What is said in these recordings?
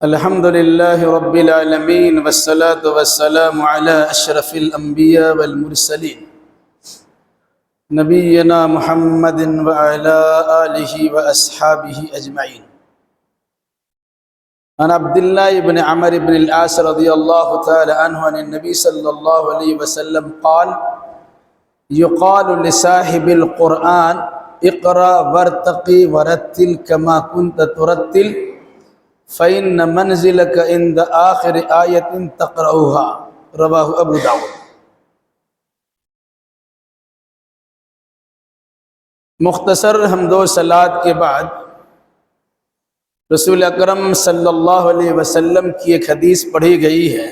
الحمد لله رب العالمين والصلاة والسلام على أشرف الأنبياء والمرسلين نبينا محمد وعلى آله وأصحابه أجمعين. عن عبد الله بن عمرو بن العاص رضي الله تعالى عنه عن النبي صلى الله عليه وسلم قال: يقال لصاحب القرآن اقرأ وارتقي ورتل كما كنت ترتل فإن منزلك عند آخر آية تقرأها. رواہ ابو داؤد. مختصر حمد و صلوات کے بعد رسول اکرم صلی اللہ علیہ وسلم کی ایک حدیث پڑھی گئی ہے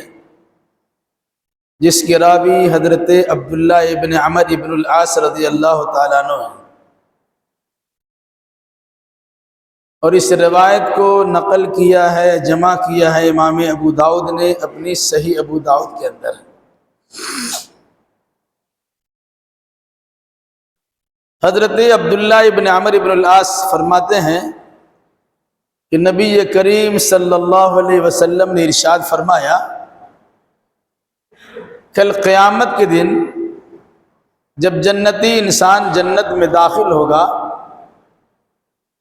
جس کے راوی حضرت عبداللہ ابن عمرو ابن العاص رضی اللہ تعالیٰ عنہ ہیں، اور اس روایت کو نقل کیا ہے، جمع کیا ہے امام ابو داؤد نے اپنی صحیح ابو داؤد کے اندر. حضرت عبداللہ ابن عمرو ابن العاص فرماتے ہیں کہ نبی کریم صلی اللہ علیہ وسلم نے ارشاد فرمایا، کل قیامت کے دن جب جنتی انسان جنت میں داخل ہوگا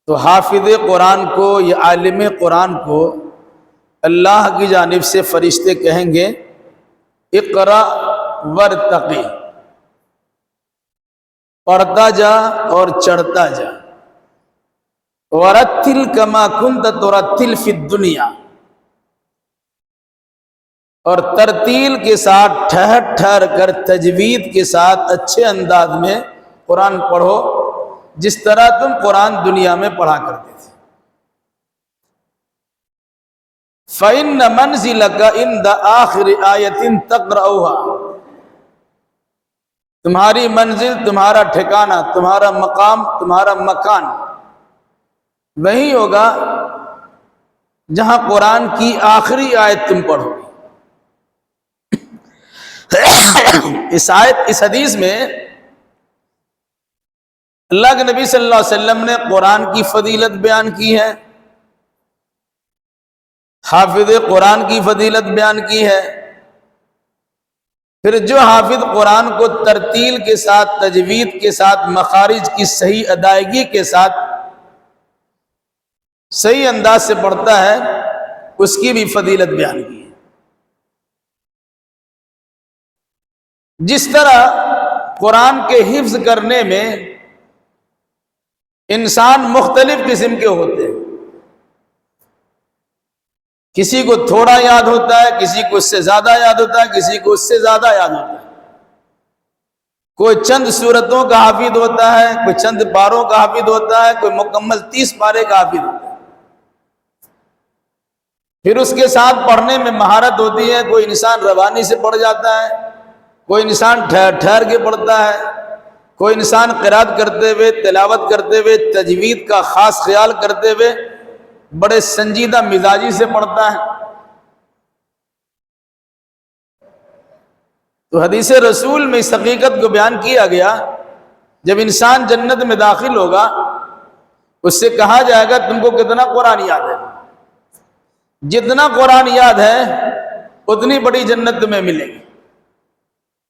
تو حافظ قرآن کو یا عالم قرآن کو اللہ کی جانب سے فرشتے کہیں گے اقرأ ورتقی، پڑھتا جا اور چڑھتا جا، ورتل کما کنت ترتل فی الدنیا، اور ترتیل کے ساتھ ٹھہر ٹھہر کر تجوید کے ساتھ اچھے انداز میں قرآن پڑھو جس طرح تم قرآن دنیا میں پڑھا کرتے تھے. فَإِنَّ مَنْزِلَكَ عِنْدَ آخِرِ آیَةٍ تَقْرَؤُهَا، تمہاری منزل، تمہارا ٹھکانہ، تمہارا مقام، تمہارا مکان وہی ہوگا جہاں قرآن کی آخری آیت تم پڑھو گے. اس حدیث میں اللہ کے نبی صلی اللہ علیہ وسلم نے قرآن کی فضیلت بیان کی ہے، حافظ قرآن کی فضیلت بیان کی ہے. پھر جو حافظ قرآن کو ترتیل کے ساتھ، تجوید کے ساتھ، مخارج کی صحیح ادائیگی کے ساتھ صحیح انداز سے پڑھتا ہے، اس کی بھی فضیلت بیان کی ہے. جس طرح قرآن کے حفظ کرنے میں انسان مختلف قسم کے ہوتے ہیں، کسی کو تھوڑا یاد ہوتا ہے، کسی کو اس سے زیادہ یاد ہوتا ہے، کسی کو اس سے زیادہ یاد ہوتا ہے. کوئی چند سورتوں کا حافظ ہوتا ہے، کوئی چند پاروں کا حافظ ہوتا ہے، کوئی مکمل 30 پارے کا حافظ ہوتا ہے. پھر اس کے ساتھ پڑھنے میں مہارت ہوتی ہے، کوئی انسان روانی سے پڑھ جاتا ہے، کوئی انسان ٹھہر ٹھہر کے پڑھتا ہے، کوئی انسان قرات کرتے ہوئے، تلاوت کرتے ہوئے، تجوید کا خاص خیال کرتے ہوئے بڑے سنجیدہ مزاجی سے پڑھتا ہے. تو حدیث رسول میں اس حقیقت کو بیان کیا گیا، جب انسان جنت میں داخل ہوگا اس سے کہا جائے گا تم کو کتنا قرآن یاد ہے. جتنا قرآن یاد ہے اتنی بڑی جنت تمہیں ملے گی.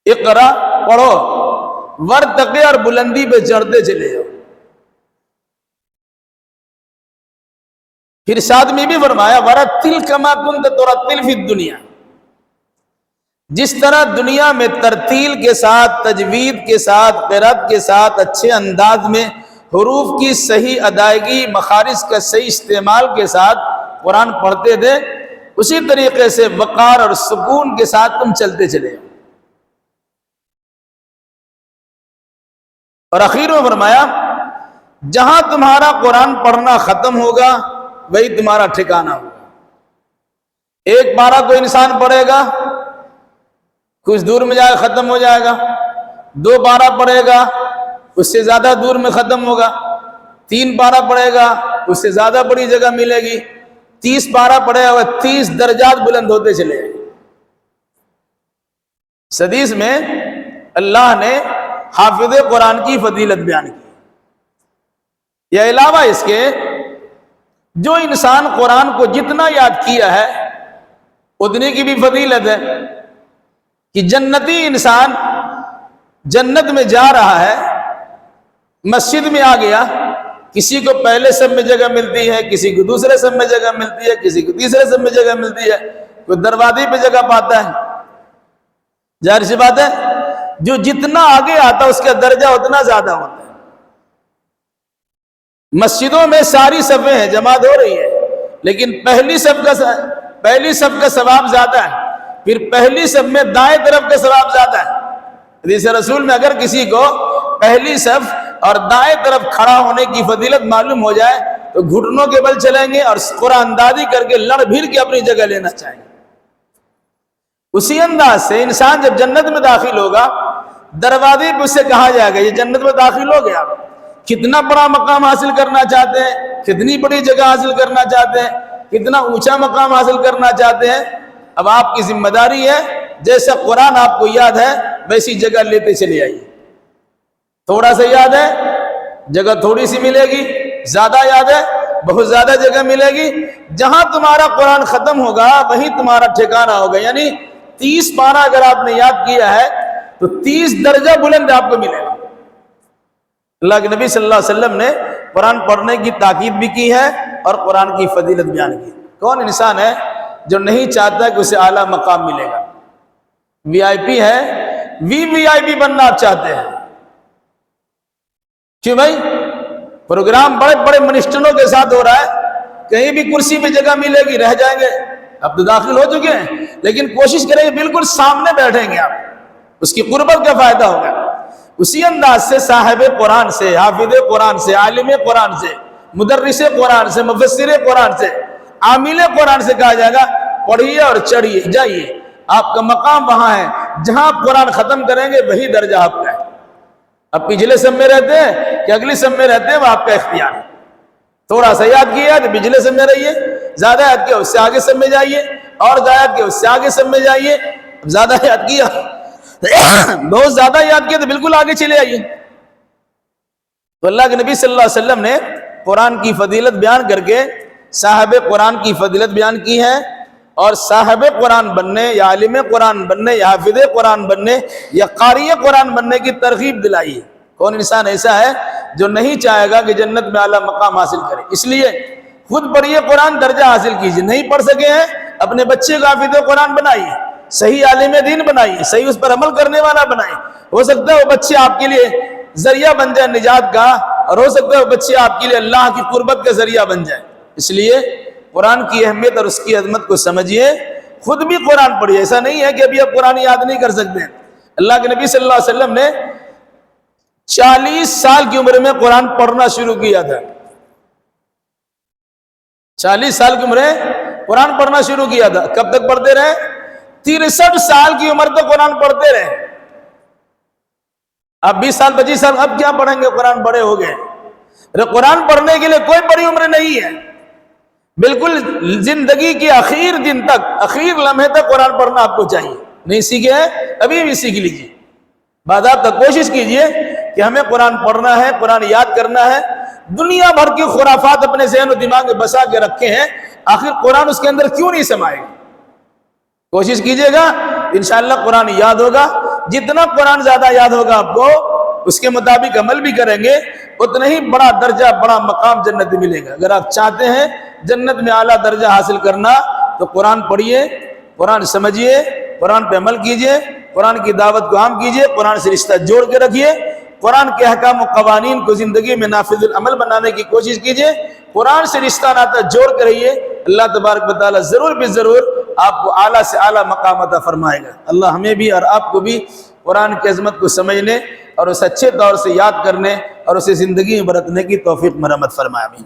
اقرا، پڑھو، ورتقی، اور بلندی پہ چڑھتے چلے جاؤ. پھر ساتھ میں بھی فرمایا ورتل کما کنت ترتل فی الدنیا، جس طرح دنیا میں ترتیل کے ساتھ، تجوید کے ساتھ، قرات کے ساتھ اچھے انداز میں حروف کی صحیح ادائیگی، مخارج کا صحیح استعمال کے ساتھ قرآن پڑھتے تھے، اسی طریقے سے وقار اور سکون کے ساتھ تم چلتے چلے جاؤ. اور اخیر میں فرمایا جہاں تمہارا قرآن پڑھنا ختم ہوگا وہی تمہارا ٹھکانہ ہوگا. ایک پارہ کوئی انسان پڑھے گا، کچھ دور میں جائے ختم ہو جائے گا. 2 پارہ پڑھے گا، اس سے زیادہ دور میں ختم ہوگا. 3 پارہ پڑھے گا، اس سے زیادہ بڑی جگہ ملے گی. 30 پارہ پڑھے گا، 30 درجات بلند ہوتے چلے گئے. اس حدیث میں اللہ نے حافظ قرآن کی فضیلت بیان کی. یہ علاوہ اس کے جو انسان قرآن کو جتنا یاد کیا ہے اتنی کی بھی فضیلت ہے کہ جنتی انسان جنت میں جا رہا ہے، مسجد میں آ گیا، کسی کو پہلے صف میں جگہ ملتی ہے، کسی کو دوسرے صف میں جگہ ملتی ہے، کسی کو تیسرے صف میں جگہ ملتی ہے، کوئی دروازے پہ جگہ پاتا ہے۔ ظاہر سی بات ہے جو جتنا آگے آتا ہے اس کا درجہ اتنا زیادہ ہوتا ہے۔ مسجدوں میں ساری صفیں ہیں، جماعت ہو رہی ہے، لیکن پہلی صف کا ثواب زیادہ ہے، پھر پہلی صف میں دائیں طرف کا ثواب زیادہ ہے۔ حدیث رسول میں اگر کسی کو پہلی صف اور دائیں طرف کھڑا ہونے کی فضیلت معلوم ہو جائے تو گھٹنوں کے بل چلیں گے اور قرآن اندازی کر کے لڑ بھیڑ کے اپنی جگہ لینا چاہیں گے۔ اسی انداز سے انسان جب جنت میں داخل ہوگا، دروازے پہ اس سے کہا جائے گا یہ جنت میں داخل ہو گیا، کتنا بڑا مقام حاصل کرنا چاہتے ہیں، کتنی بڑی جگہ حاصل کرنا چاہتے ہیں، کتنا اونچا مقام حاصل کرنا چاہتے ہیں۔ اب آپ کی ذمہ داری ہے جیسا قرآن آپ کو یاد ہے ویسی جگہ لیتے چلے آئیے۔ تھوڑا سا یاد ہے جگہ تھوڑی سی ملے گی، زیادہ یاد ہے بہت زیادہ جگہ ملے گی۔ جہاں تمہارا قرآن ختم ہوگا وہیں تمہارا ٹھکانہ ہوگا، یعنی 30 پارہ اگر آپ نے یاد کیا ہے تو 30 درجہ بلند آپ کو ملے گا۔ اللہ کے نبی صلی اللہ علیہ وسلم نے قرآن پڑھنے کی تاکید بھی کی ہے اور قرآن کی فضیلت بیان کی۔ کون انسان ہے جو نہیں چاہتا کہ اسے اعلیٰ مقام ملے گا؟ وی آئی پی ہے، وی آئی پی بننا آپ چاہتے ہیں؟ کیوں بھائی؟ پروگرام بڑے بڑے منسٹروں کے ساتھ ہو رہا ہے، کہیں بھی کرسی پہ جگہ ملے گی رہ جائیں گے، اب تو داخل ہو چکے ہیں، لیکن کوشش کریں گے بالکل سامنے بیٹھیں گے آپ، اس کی قربت کا فائدہ ہوگا۔ اسی انداز سے صاحب قرآن سے، حافظ قرآن سے، عالم قرآن سے، مدرس قرآن سے، مفسر قرآن سے، عامل قرآن سے کہا جائے گا پڑھیے اور چڑھیے جائیے، آپ کا مقام وہاں ہے، جہاں آپ قرآن ختم کریں گے وہی درجہ آپ کا ہے۔ اب پچھلے سب میں رہتے ہیں کہ اگلی سب میں رہتے ہیں وہ آپ کا اختیار ہے۔ تھوڑا سا یاد کیا تو پچھلے سب میں رہیے، زیادہ یاد کیا اس سے آگے سب میں جائیے، اور زیادہ یاد کیا اس سے آگے سب میں جائیے، زیادہ یاد کیا بہت زیادہ یاد کیا تو بالکل آگے چلے آئیے۔ تو اللہ کے نبی صلی اللہ علیہ وسلم نے قرآن کی فضیلت بیان کر کے صاحب قرآن کی فضیلت بیان کی ہے، اور صاحب قرآن بننے یا عالم قرآن بننے یا حافظ قرآن بننے یا قاری قرآن بننے کی ترغیب دلائی ہے۔ کون انسان ایسا ہے جو نہیں چاہے گا کہ جنت میں اعلیٰ مقام حاصل کرے؟ اس لیے خود پڑھیے قرآن، درجہ حاصل کیجیے، نہیں پڑھ سکے ہیں اپنے بچے کو حافظ قرآن بنائیے، صحیح عالم دین بنائیے، صحیح اس پر عمل کرنے والا بنائیے۔ ہو سکتا ہے وہ بچے آپ کے لیے ذریعہ بن جائے نجات کا، اور ہو سکتا ہے وہ بچے آپ کے لیے اللہ کی قربت کا ذریعہ بن جائے۔ اس لیے قرآن کی اہمیت اور اس کی عظمت کو سمجھیے، خود بھی قرآن پڑھیے۔ ایسا نہیں ہے کہ ابھی آپ قرآن یاد نہیں کر سکتے ہیں۔ اللہ کے نبی صلی اللہ علیہ وسلم نے 40 سال کی عمر میں قرآن پڑھنا شروع کیا تھا۔ 40 سال کی عمر میں قرآن پڑھنا شروع کیا تھا۔ کب تک پڑھتے رہے؟ 63 سال کی عمر تک قرآن پڑھتے رہے۔ اب 20 سال 25 سال اب کیا پڑھیں گے؟ قرآن بڑے ہو گئے۔ قرآن پڑھنے کے لیے کوئی بڑی عمر نہیں ہے، بالکل زندگی کے آخر دن تک، آخر لمحے تک قرآن پڑھنا آپ کو چاہیے۔ نہیں سیکھے ہیں ابھی بھی سیکھ لیجیے، باضابطہ کوشش کیجیے کہ ہمیں قرآن پڑھنا ہے، قرآن یاد کرنا ہے۔ دنیا بھر کی خرافات اپنے ذہن و دماغ میں بسا کے رکھے ہیں، آخر قرآن اس کے اندر کیوں نہیں سمائے گا؟ کوشش کیجیے گا، انشاءاللہ قرآن یاد ہوگا۔ جتنا قرآن زیادہ یاد ہوگا آپ کو، اس کے مطابق عمل بھی کریں گے، اتنا ہی بڑا درجہ، بڑا مقام جنت میں ملے گا۔ اگر آپ چاہتے ہیں جنت میں اعلیٰ درجہ حاصل کرنا تو قرآن پڑھیے، قرآن سمجھیے، قرآن پہ عمل کیجیے، قرآن کی دعوت کو عام کیجیے، قرآن سے رشتہ جوڑ کے رکھیے، قرآن کے احکام و قوانین کو زندگی میں نافذ العمل بنانے کی کوشش کیجیے، قرآن سے رشتہ ناتا جوڑ کے رہیے۔ اللہ تبارک و تعالیٰ ضرور بھی ضرور آپ کو اعلیٰ سے اعلیٰ مقام عطا فرمائے گا۔ اللہ ہمیں بھی اور آپ کو بھی قرآن کی عظمت کو سمجھنے اور اسے اچھے طور سے یاد کرنے اور اسے زندگی میں برتنے کی توفیق مرحمت فرمائے۔ آمین۔